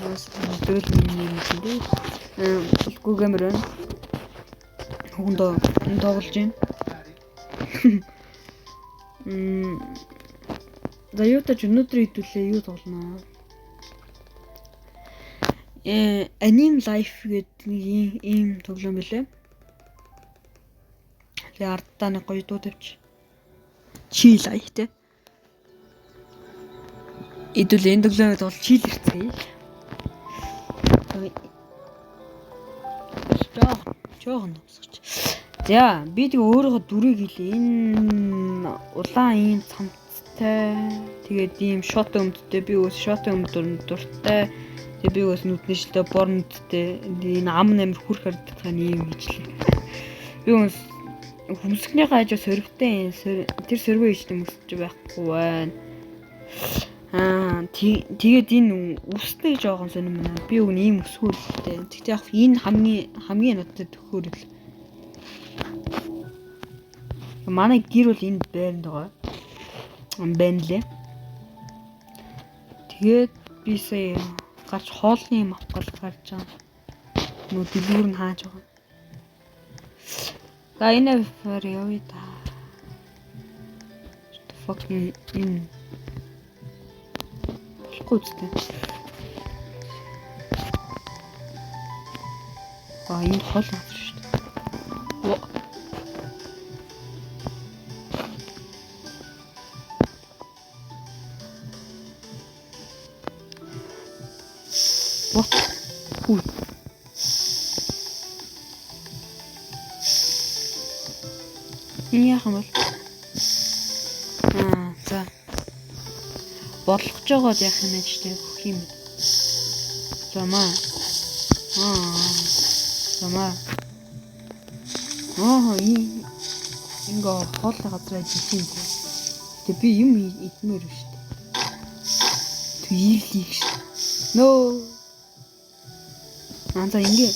Бас дээл юм дээ. Гүгэмэр байна. Хүндөө тоглож байна. За юу тач өнөөдөр хэдүүлээ юу тоглоно. Anime Life гэдэг нэг ийм тоглоом билээ. Тэгээ ардтаа нэг гоё дуу тавьчих. Чи лайк те. Хэдүүлээ энэ тоглоомыг бол чил ирцгээе. Жохон тусгач. За би тэг өөрийнхөө дүрийг хэлээ. Энэ улаан ийм цамцтай. Тэгээд ийм шот өмдтэй. Би өөс шот өмдөр дуртай. Тэгээд би өөс нүдний шилтэй бор нүдтэй. Энэ ам намир хүрх харагдах ийм хийжлээ. Би өөс хүмсгний хажуу сөрөвтэй. Тэр сөрвөө хийжтэй мөсөж байхгүй байна. Тэгээд энэ үстэй жоохон сонирм байна. Би өгн ийм өсгөлтэй. Тэгтээ яг энэ хамгийн надад төхөөр л. Манай гэр бол энд байранд байгаа. Байна лээ. Тэгээд би сая гарч хоолны юм авах гарч байгаа. Нөө дэлгүүр нь хааж байгаа. За энэ фэр явъя да. Fucking in. Болохгүй. Энэ хол газар шүү дээ. What? Үгүй. Энэ яах юм бол? За. Бодлогож байгаад яах юм бэ ч гэх юм. Замаа. Замаа. Ингээ хоолны газар ажилласан юм. Тэгээ би юм идмээр шүү дээ. Түйлийг шүү. Нөө. За ингээ.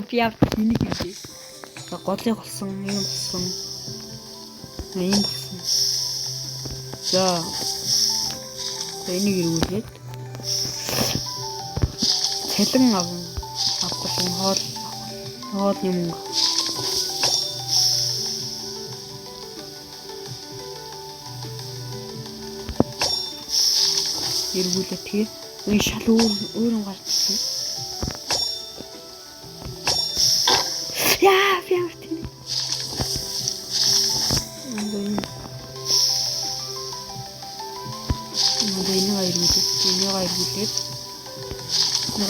Би яв энийг хэлээ. Годлыг болсон, юм болсон. Ийм болсон. За. Энийг ирүүлээд. Цалин авах хоол юм. Иргүүлээ тэгээ. Үе шал өөр гардаг. Яа, фявт. Нэг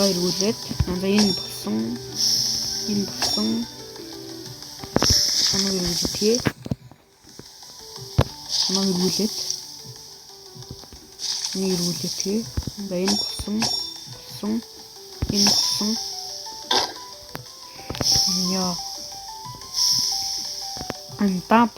иргүүлээд. Энэ болсон. Санаа иргүүлээ. Санаа иргүүлээд. Нэг иргүүлээ тэгээ. Энэ болсон. Энэ болсон. Яа. Антап.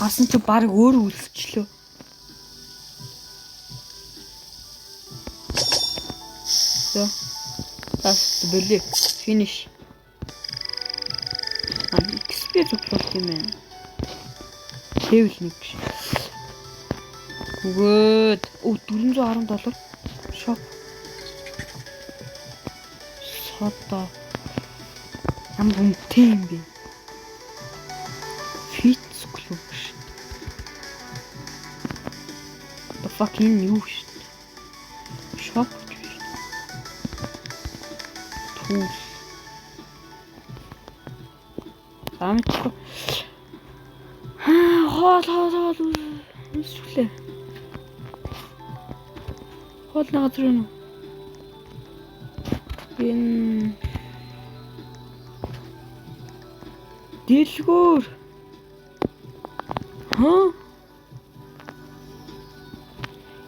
Хасан ч баг өөр үлсчлөө. За. Тас бэлээ. Finish. XP цуглуулт юм байна. Level 1 биш. Өгөөд. $410. Shop. Сото. Ямар үнэтэй юм бэ? Fit цуглуу биш. The fucking юу шүү дээ. Shop шүү дээ. Tools. Амтгүй. Хоол. Үсвэлээ. Хоолны газар юу? Энэ дэлгүүр.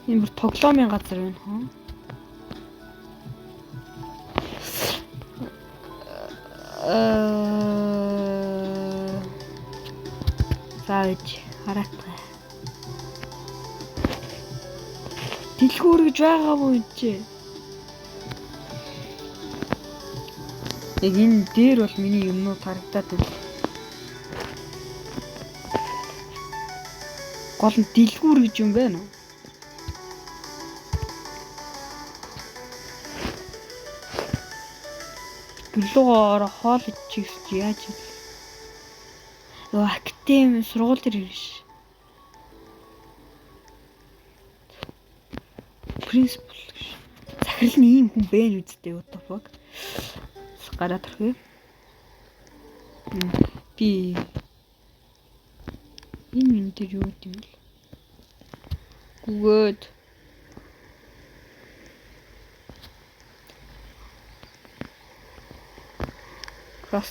Энэ бүр тоглоомын газар байна. Зааж хараатай. Дэлгүүр гэж байгаа мó энэ чи. Яг энэ дээр бол миний юмнууд харагдаад байна. Гол нь дэлгүүр гэж юм байна уу? Гүлгөөр хоол ичих яаж вэ? Йоо академи сургууль дээр ирж. Принципал гэж. Захирал нь ийм хүн бэ үсттэй what the fuck. Гараад орхив. Би энэ дээр юу гэдэм бэ? Гүгөөд Крас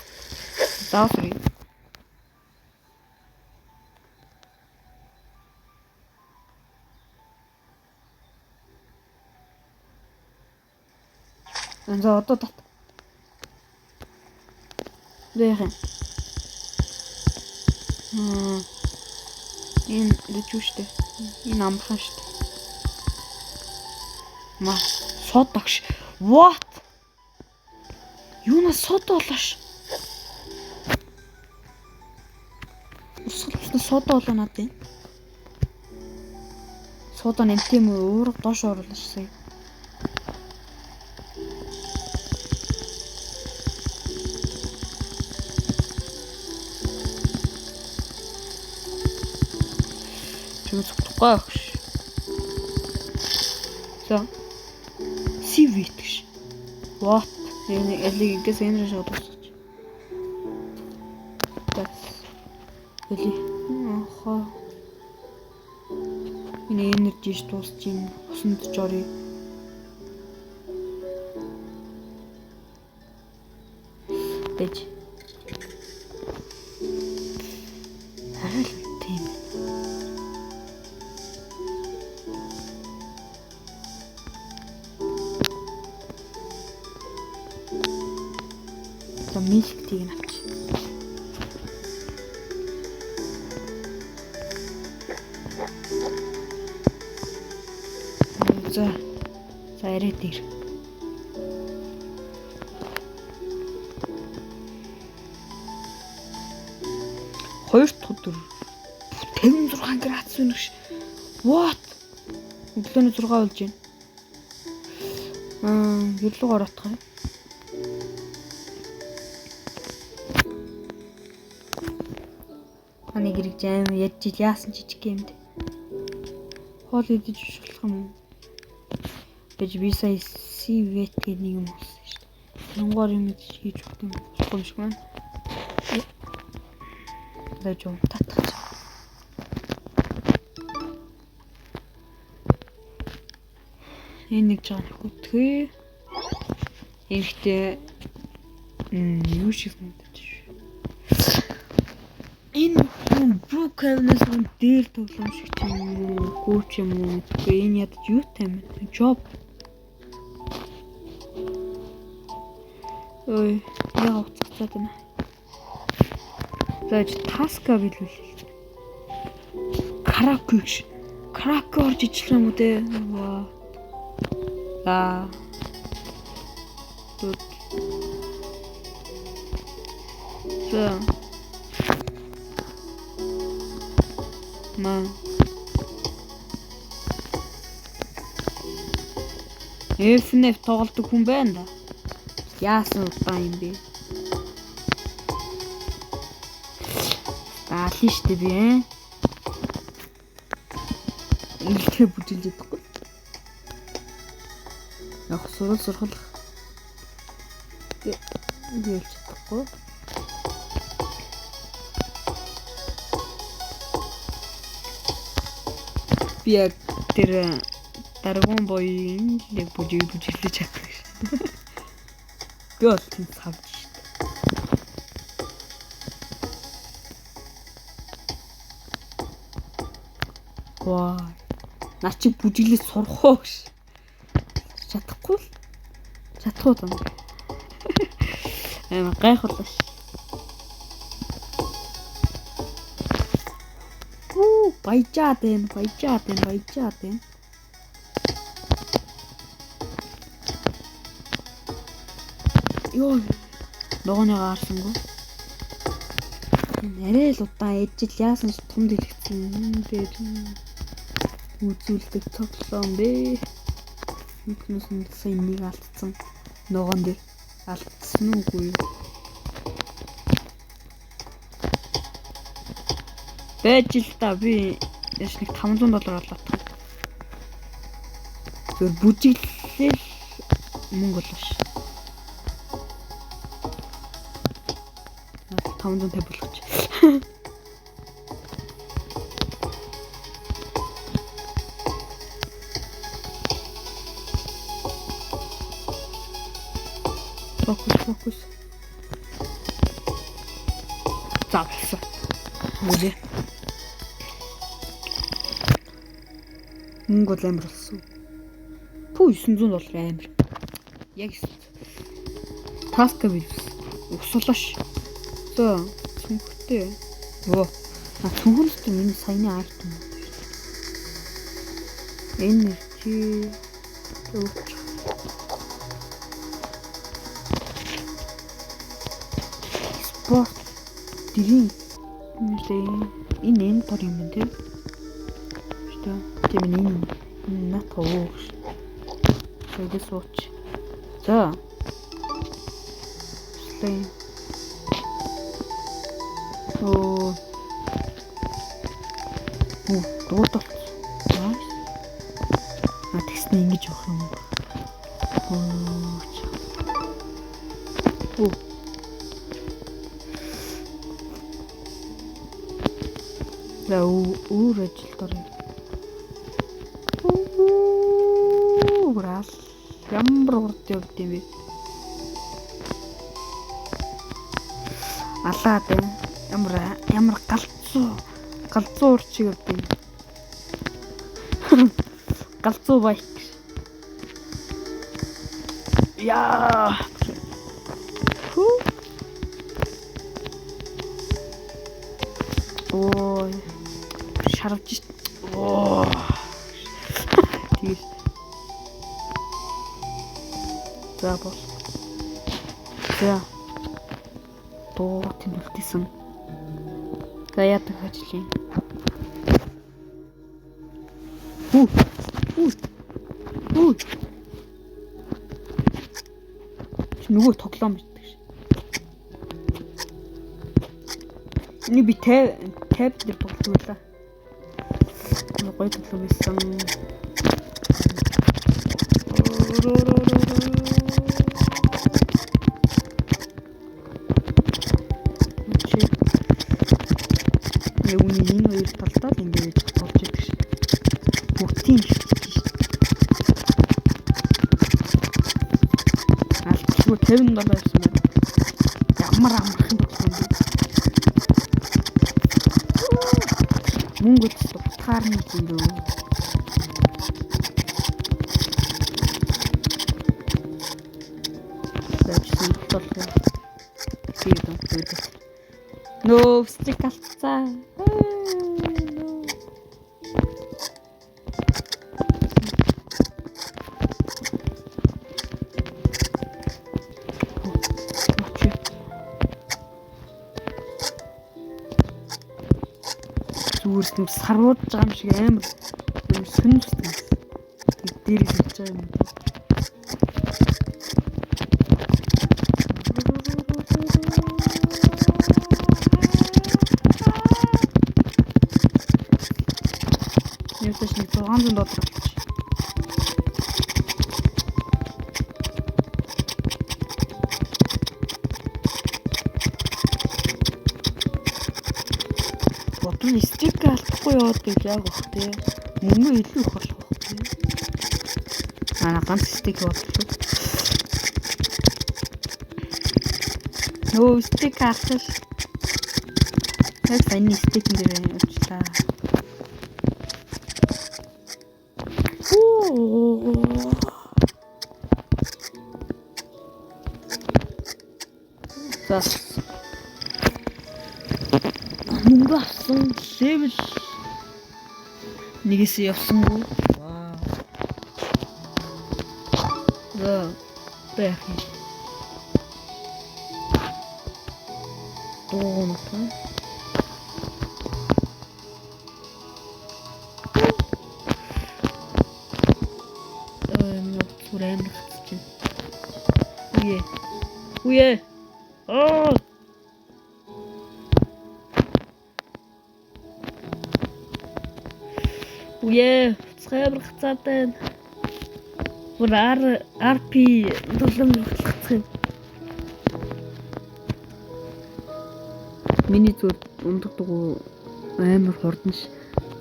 зааврыг за одоо тат. Дээрэн. Энэ дэжүүштэй. Энэ амхан штэ. Ма содагш. What? Юунаас сод болоош? Усгал сод болоо надад. Содоо нэмтээ мө уурга доош оруулсан. Зүгтггүй гэж. За. Сивит гэж. What? Энэ элегээс энэ шиг дуусч. Тэс. Эли. Аха. Энэ энержиш дуусч юм. Усанд жорё. Бэж. Милктийг нь авч. За ирээд ир. Хоёр дахь өдөр 56 градус өнөш. What? Өглөөний 6 болж байна. Гэрлүү ороотгоо. Аны гэрэг жаам ядж ил яасан жижиг юмд. Хоол идэж болох юм. Бэж би сая сивет гэдэг нэг юм болсон шүү дээ. Янгоор юм хийж өгөх юм болохгүй шиг байна. Дэж юм татчих. Энэ нэг жаа хөтгөө. Эвхтэй юу шиг юм бэ? Энэ бүү кавнес нь дээр тоглоом шиг юм уу? Гүүч юм уу? Энэ ядаж юу тайм? Job. Ой, яа уццаад байна. Заач таска билүүлээ. Каракүш. Карак орж ичлээ юм уу те? За. Тут. За. Ма. FNF тоглодог хүн байна да. Яасан удаан юм бэ? Аалын штэ би. Илтгэе бүжиглж чадахгүй. Яг сурах. Гэлж чадахгүй. Би яг тэр даргуун боён л бүжиглэж чаддаг шээ. Би бол тийм цавж шээ. Ваа. Наа чи бүжиглэж сурах уу гэж. Чадахгүй л. Чадахгүй юм. Амар гайхуулаа ш. Баяжаад байна. ёо. Ногооны гаарсангүй. Арай л удаан ээжил яасан ч тунд илгэсэн юм дээр үзүүлдэг цоглоо бэ. Нүгнээс нь сайн нэг алдсан. Ногоон дээр алдсан үгүй юу? Байж л та би яш нэг $500 олоод. Зөв бүжиглэл мөнгө болоош. 550 болгоч. Фокус. Завсаа. Үгүй. Мөнгө бол амар болсон. Пүү $900 амар. Яг таска бил. Усуулаш. За, цүнхтэй. Оо. Цүнхтэй миний саяны айтем. Энерги. Спорт. Дэрийн. Энэ тор юм дээ. Что? Тийм энэ. Натоо. Тэгээс ууч. За. Слей. Оо. Дуутал. Nice. Тэгснэ ингэж явах юм. Оо. За өөр ажил дор. Брас. Ямар урд явд юм бэ? Алаад ямар галзуу урчиг явд юм. Галзуу байк. Яа. Ой. Шарвж. Оо. Тэгэл. За бол. За. Тоо тэмүүлсэн. За яадаг ажил юм. Нөгөө тоглоом битдэг ш. Энийг би таб дээр тоглуулаа. Гоё тоглоом байсан. Үүний энэ хоёр талдаа л ингэж болж идэг ш. Бүгдийн $50 байсан байна. Ямар амархан тоглоом бэ? Мөнгө утгаар нь юм дөө. Тэвчсэн тоглоом. Тиймээ байдаг. Нөө стик алцаа. Зүрх сарвууд байгаа юм шиг амар сонирхолтой. Дээр хэлж байгаа юм. Ясташ нэг $600 болчих. Бодвол стик алдахгүй яваад гэж яг бах тий. Мөнгө илүү их болох бах тий. Ганц стик бодлоо. Нөө стик алдаж. Яг саний стикэн дээр явууллаа. За. Мөнгө авсан левел нэгээс явсангүй. Вау. За. Бэх. дууна. Амир хацчих. Үе. Аа. Үе, цэвэр хацаатай. Ураар RP долоон хөтлөгцөн. Миний зүр ундаг дугуй амар хурдан ш.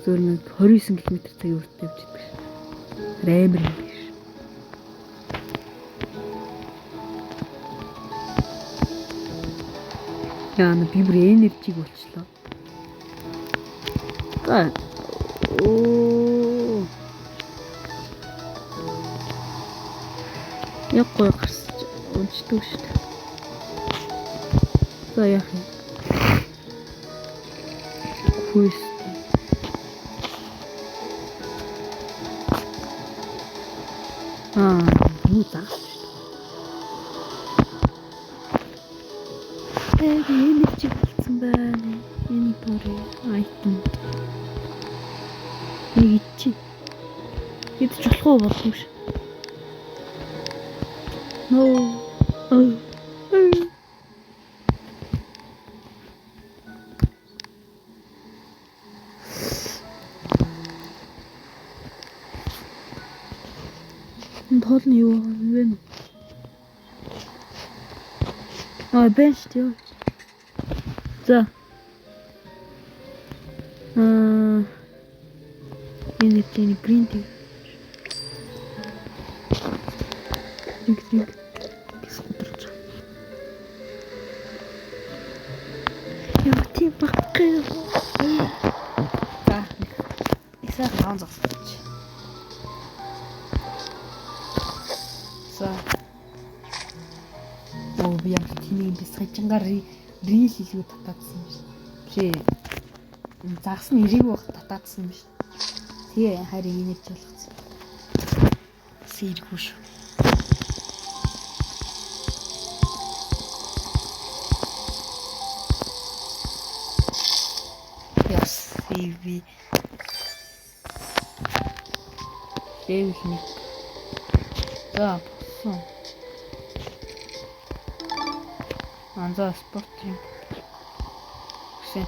Зөв нэг 29 км/цаг хүртэл явж байдаг ш. Амар юм биш. Яа, би бүр энержиг болчлоо. Оо. Яг гоё гарсаж унцдаг шүү дээ. За яах юм. Хүйс. Юу заа. Энерги болсон байна. Энэ бороо айтан. Нэг чи. Идэж болох уу болох ш. No. Тоол нь юу вэ? Бэнч тийм. За. Энэ тийм грин тий. Нэг. Скутерч. Яа тийм баггүй. За. Ихсаа хаан зогсооч. За. Би яг тийм бисгачангаар рил илүү татаадсан юм шиг. Биш. Загас нь ирээгүй байх татаадсан юм биш. Тэгээ харин инерч болгоцсон. Сэргүй шүү. Яс CV. Дэвлник. За, болсон. Анзаа спорт юм. Гэсэн.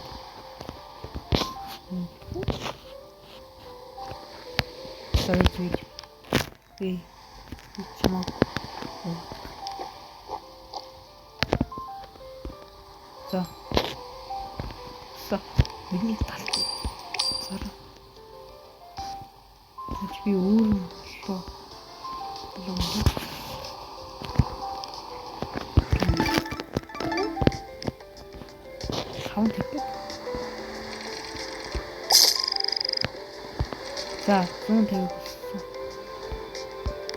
Sorry. Чамаа. За. Миний талт. Зара. Би өөр болоо. Саунд хийх. За, 150.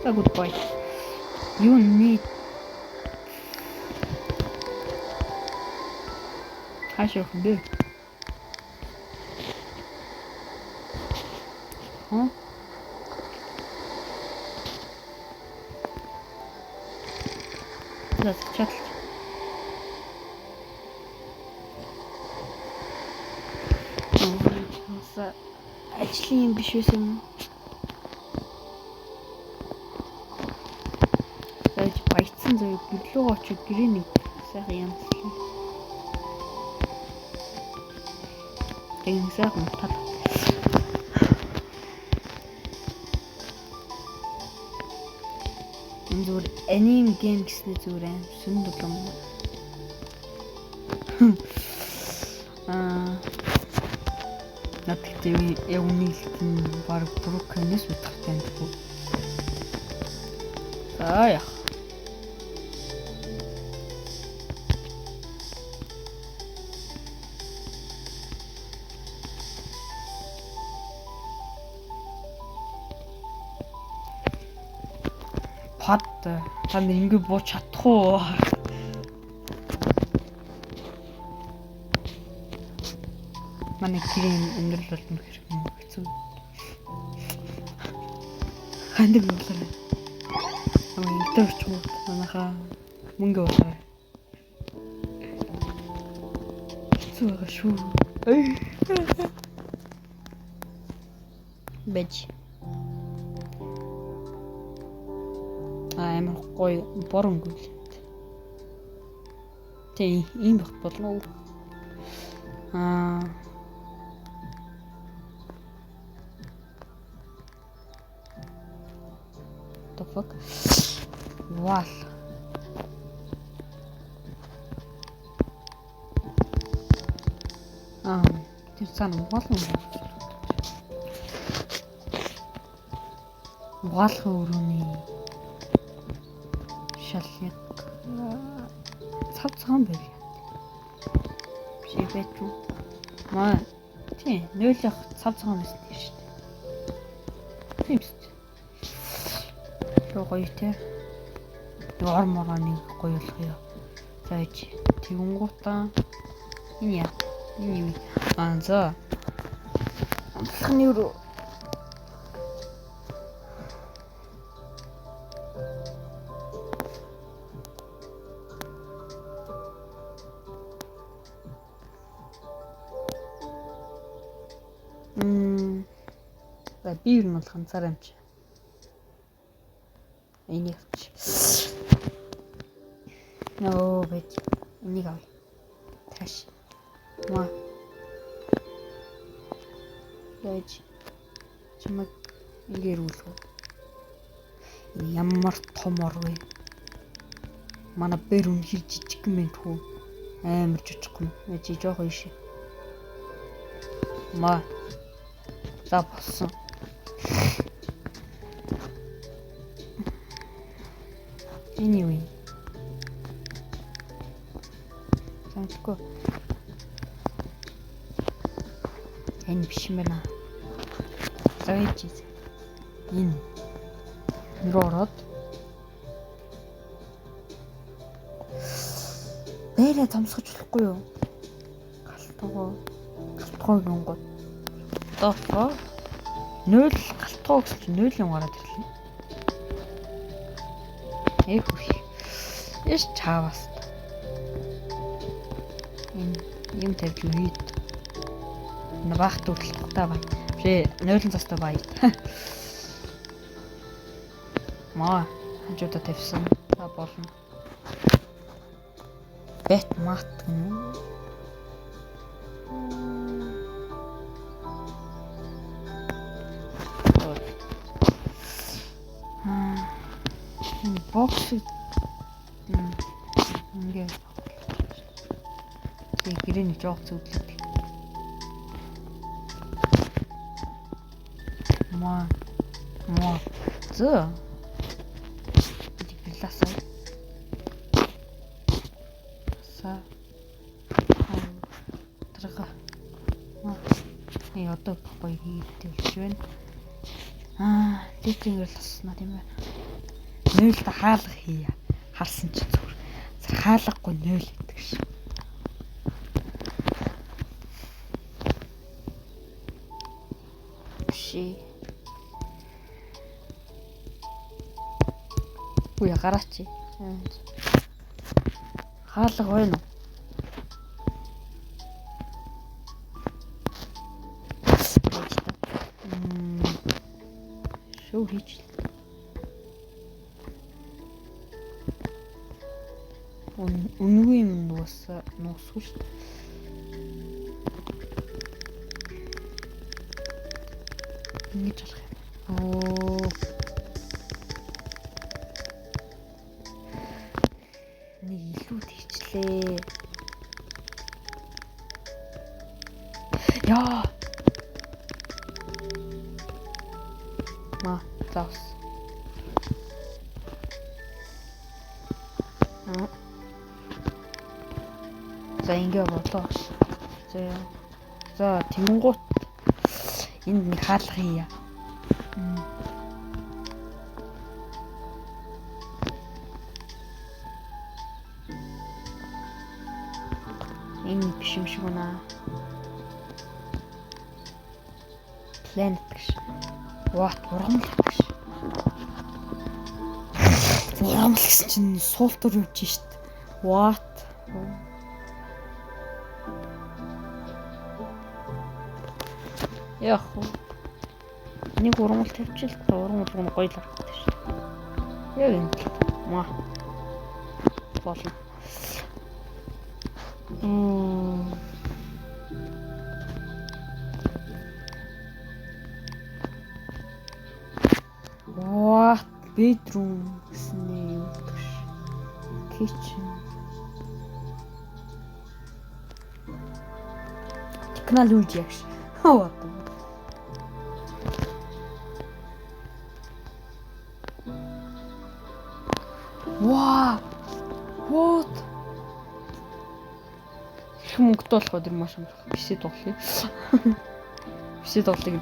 За, goodbye. You need. Хаашаа явах бэ? За, чат. Ажлын юм биш байсан юм. Яаж баяцсан заяа гэрлөө очиж гэрээ нэг сайхан ямслаа. Тэгнэ сайхан тал. Энэ зүгээр аним гейм гэснээр зүгээр аим сүн дулам. Надад яг үнэлтэн баг брокенес утгатай юм. За яах. Пад та ингэ бууч чадах уу? Манай гэрийн амьдрал бол нэг хэрэг хэцүү. Хандаг болоо. Интерч муу манайхаа мөнгө болоо. болцсон байгаа шүү. Бэж. Амар гоё боронгүй. Тэ ийм бах болно уу? The fuck? Wall. Тэр цаана угаалгын өрөөний шалъяг цав цагаан байв. Биш байтгүй. Маа тий 0-х цав цагаан байсан тийм шүү дээ. Тийм шүү дээ. Гоё те. Ормороо нэг гоё болох ёо. За ич тэгүнгуудаа энэ яа. Энэ юу? За. Амтлахны өрөө. За би юу нь болох ганцаараа юм чи. Энийг авч. Нөө бэж. Энийг авъя. Таш. Маа. Яаж чимэг ингээд үлгөө. Энэ ямар том ор вэ? Манай бэр үнэхэр жижиг юм байна хүү. Амар жижиг юм. Яаж жоох ийш. Маа. За болсон. Энэ юу юм? Санахгүй. Энэ биш юм байна. Зайч. Энэ. Нөрөөд. Бэрэ томсгож болохгүй юу? Галтгоо гингод. Тоо. 0 галтгоо гэж 0 юм гараад ирлээ. Эх үх. Яш чаваас. Юм тавьж үйд. Набах төрөлттэй бай. Бэ 0 цастай бай. Маа хажуудаа тавьсан. Та болно. Бэт мат юм. Бокс ингээд гэрээний жоох зүудлээ. Маа зөө дигласаа са трага яа одоо гоё хийдэг швэн дикингээр л болсноо тийм байна. 0 та хаалга хийя. Харсан ч зүгээр. Хаалгагүй 0 гэдэг ш. Ши. Үе гараач. Хаалга байна уу? Шоу хийч. Үнгүй юм нуусгүй шүү дээ. Ингэж болох юм. Нэг илүү тийчлээ. Яа. Заус. За ингээ бодлоо. За тэнгуут энд нэг хаалга хийя. Энэ биш юм шиг байна. Planet гэж. What ургамал гэж. Ургамал гэсэн чинь суултур явж шít. What? Яах вэ? Нэг ургамал тавьчих л та ургамал гоё л харагдаж шүү. Яг юм. Маа. Болно. What? Bedroom гэсэн юм дэж. Kitchen. Технологи яг ш. What? Wow. What? Мөнгөд болох өдөр маш амарх. Бисэд тоглоё. Бисэд тоглоё.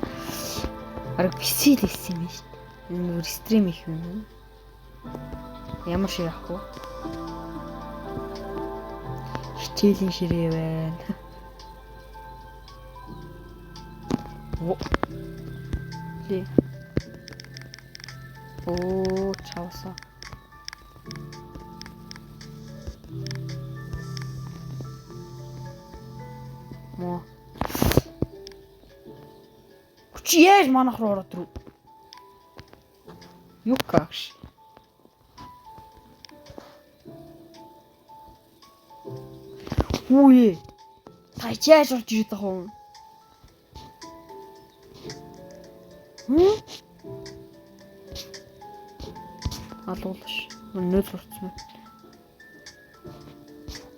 Арга бисэд хэлсэн юм шүү дээ. Энэ стрим их юм. Ямар шиг яах вэ? Хичээлийн ширээ байна. Ли. Оо, чаусаа. Мо. Хүчээр манах руу ороод ирв. Юу каш? Үе. Тайчааш орж ирээд байгаа юм. Алуулш. Нөл сурцсан.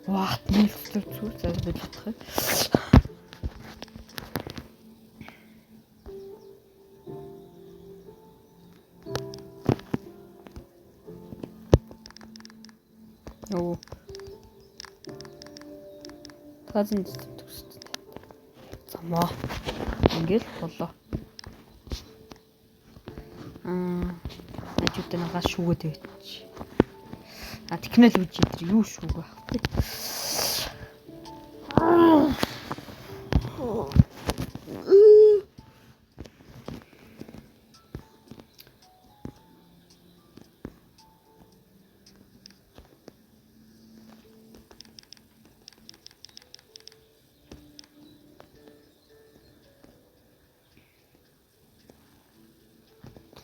Вахт нөл сурцсан. За бодох. Оо. Тазан төгсдөг. Замаа. Ингээл болоо. Ажуудаа нагаас шүүгээд тавьчих. Технологи дээр юу шүүг байх вэ?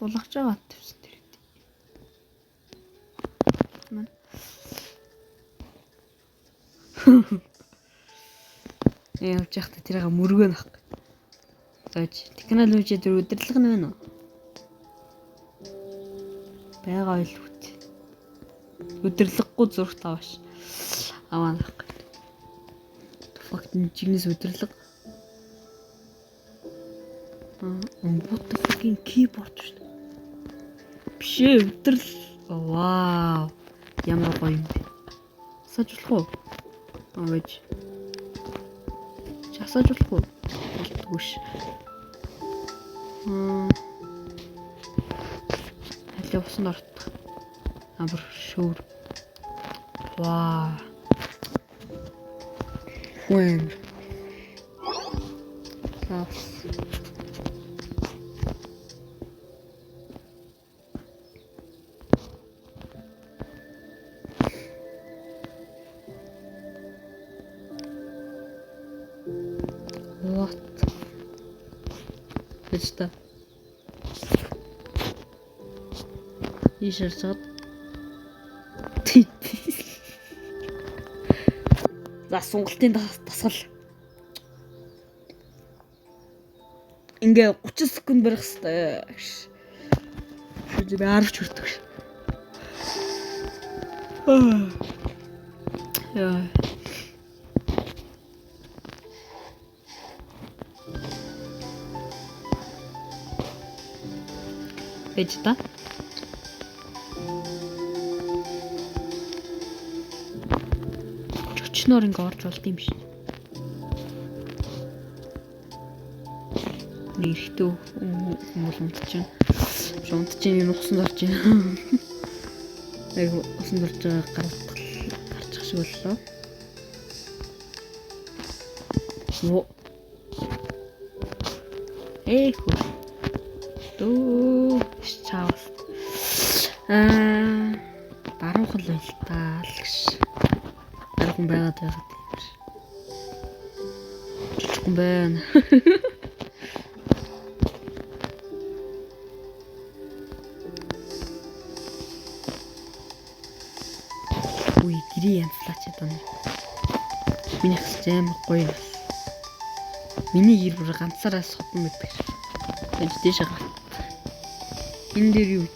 Тулгаж байгаа тавьсан тэр. Явж явахдаа тэрийг мөргөө нах. Зооч. Технологи дээр удирдлага нь байна уу? Бага ойлгүй. Удирдлаггүй зурагт авааш. Аваа нах. Факт нь чигнэс удирдлага. What the fucking keyboard шүү дээ. Бишээ өдрөл. Вау. Ямар гоё юм бэ. Сажуулах уу? Аваач. Часаажуулах уу? Болтгүй ш. Аль усан орт. Амар шүүр. Вау. Хүн. Тас. Вот. Хэвчээ. Ишэрчээд. За сунгалтын дасгал. Ингээ 30 секунд барих хэвээр. Шүд би 10 ч хүрдэг. Яа. Байж та. Чочноор ингээ орж болд юм шиг. Нэрхтөө хүмүүлэмт чинь. Шунт чинь нухсан орж байна. Яг усан орж байгаа гарчих шиг боллоо. Оо. Хөө. Дөө чаавс. Баруун хол байл таа л гэж. Баруун байгаад байгаа тийм. Чичгэн байна. Үй гэрээ янзлаач одоо. Миний хэсэж амар гоё. Миний гэр бүр ганцаараа содон байдаг. Энд дэше гал. Энэ дээр юу вэ?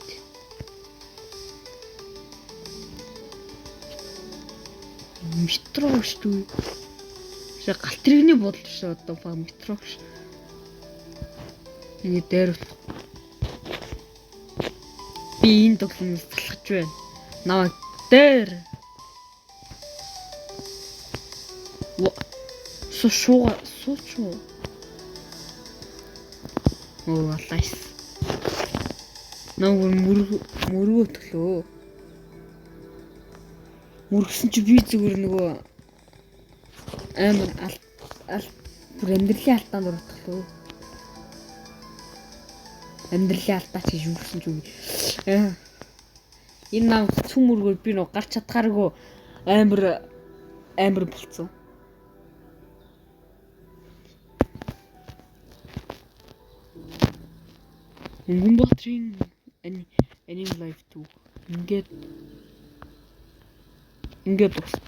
Метро шүү. Галт тэрэгний бодол шүү одоо баг метро ш. Энэ дээр би энэ тоглоомоос талхаж байна. Наваа дээр. Сууч. Оо лайс. Мөргөө төглөө. Мөргсөн чи би зүгээр нөгөө амар бүр амьдралын алдаанд орчихлоо. Амьдралын алдаач гэж юусэн ч үгүй. Энэ нам цүмөргөр би нөгөө гарч чадхааргүй амар болцсон. Гүмбатрин аним лайв 2 ингээд дуусч.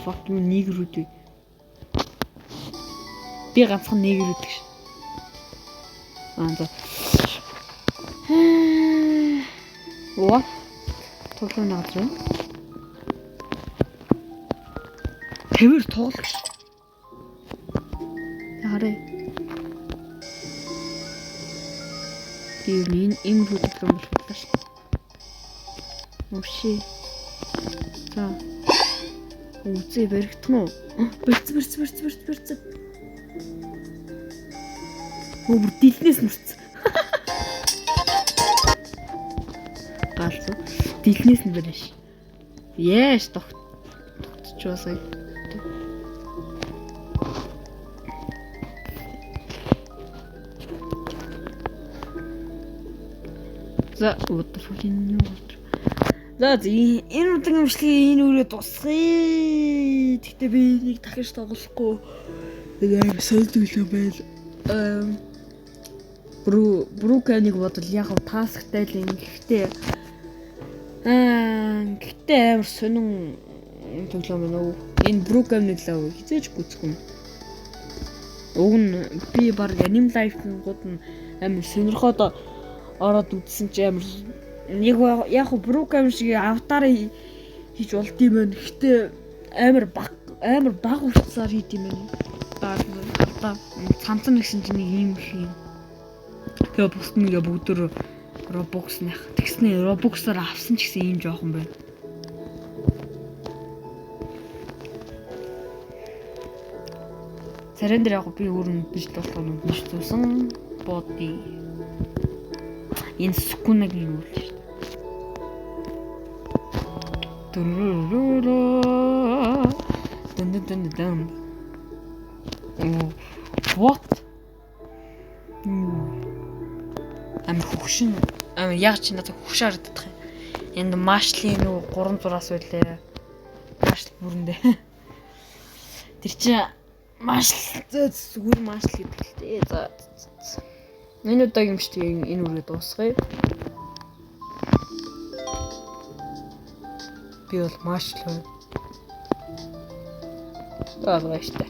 Факт юу нэгрүүд. Би ганцхан нэгрүүд гэж. За. What? Тоглоом наадрын. Тэвэр тоглож. Хараа. Ийм тоглоом болчихлоо шүү. Уши. За. Үзээ баригдсан уу? Бэрц. Өөр дэлнээс мөрцөн. Галзуу. Дэлнээс нь барьж. Яаш тогтчихвасаа. За, өдрийн юу. За энэ удаагийн имжлэгийн энэ үрээ дуусгая. Тэгтээ би нэг дахиж тоглохгүй. Яг сольдгүй байл. Бруканыг бодвол яг тасктай л юм. Гэхдээ амар сонин тоглоом байна уу? Энэ Бруканыг лав хизээж гүцгүй. Уг нь би баг аним лайфгууд нь амар сонирхоод ороод үзсэн чи амар яг Брукан шиг аватар хийж болд юм байна. Гэхдээ амар баг уцаар хийд юм байна. Цамцан гэсэн чинь ийм их юм. Тэгээ бусд нь бүгдөө Robux нах. Тэгснэ Robux-аар авсан ч гэсэн ийм жоохон байна. Царин дээр яг би өөрөө биш болохоор биш зүүсэн боди. Энэ скунагийн үйл шүү дээ. Дэн. What? Хөгшин яг ч надад хөгш харагдах юм. Энд машлын нөгөө 3 зураас байлаа. Машл бүрэндээ. Тэр чинь машл зүгээр машл гэдэг л дээ. За. Энэ удаагийн имжлэгийн энэ үрээ дуусгая. Би бол машл. За баярлалаа.